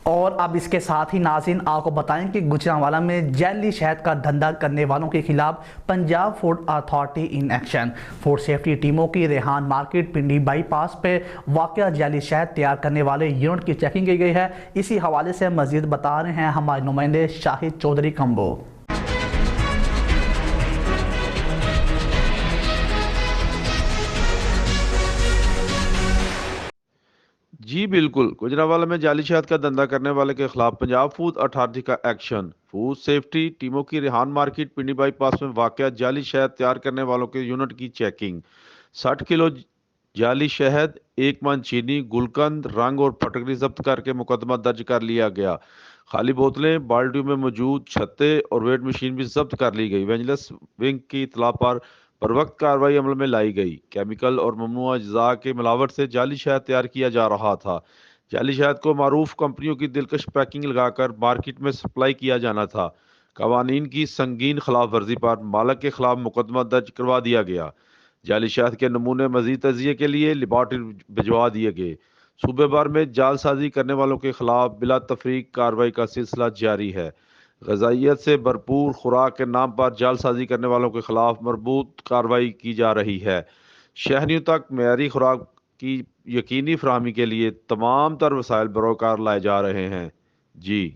اور اب اس کے ساتھ ہی ناظرین آپ کو بتائیں کہ گوجرانوالہ میں جعلی شہد کا دھندا کرنے والوں کے خلاف Punjab food authority in action. Food safety ٹیموں کی ریحان مارکیٹ پنڈی بائی پاس پہ واقع جعلی شہد تیار کرنے والے یونٹ کی چیکنگ کی گئی ہے۔ اسی حوالے سے مزید بتا رہے ہیں ہمارے نمائندے شاہد چودھری کمبو۔ جی بالکل، گوجرانوالہ میں جعلی شہد کا دھندا کرنے والے کے خلاف پنجاب فوڈ اتھارٹی کا ایکشن۔ فوڈ سیفٹی ٹیموں کی ریحان مارکیٹ پنڈی بائی پاس میں واقع جعلی شہد تیار کرنے والوں کے یونٹ کی چیکنگ۔ 60 کلو جعلی شہد، 1 من چینی، گلقند، رنگ اور پھٹکری ضبط کر کے مقدمہ درج کر لیا گیا۔ خالی بوتلیں، بالٹیوں میں موجود چھتے اور ویٹ مشین بھی ضبط کر لی گئی۔ ویجیلنس ونگ کی اطلاع پر بروقت کارروائی عمل میں لائی گئی۔ کیمیکل اور ممنوعہ اجزاء کے ملاوٹ سے جعلی شہد تیار کیا جا رہا تھا۔ جعلی شہد کو معروف کمپنیوں کی دلکش پیکنگ لگا کر مارکیٹ میں سپلائی کیا جانا تھا۔ قوانین کی سنگین خلاف ورزی پر مالک کے خلاف مقدمہ درج کروا دیا گیا۔ جعلی شہد کے نمونے مزید تجزیے کے لیے لیبارٹری بھجوا دیے گئے۔ صوبے بھر میں جعل سازی کرنے والوں کے خلاف بلا تفریق کارروائی کا سلسلہ جاری ہے۔ غذائیت سے بھرپور خوراک کے نام پر جعل سازی کرنے والوں کے خلاف مربوط کارروائی کی جا رہی ہے۔ شہریوں تک معیاری خوراک کی یقینی فراہمی کے لیے تمام تر وسائل بروکار لائے جا رہے ہیں۔ جی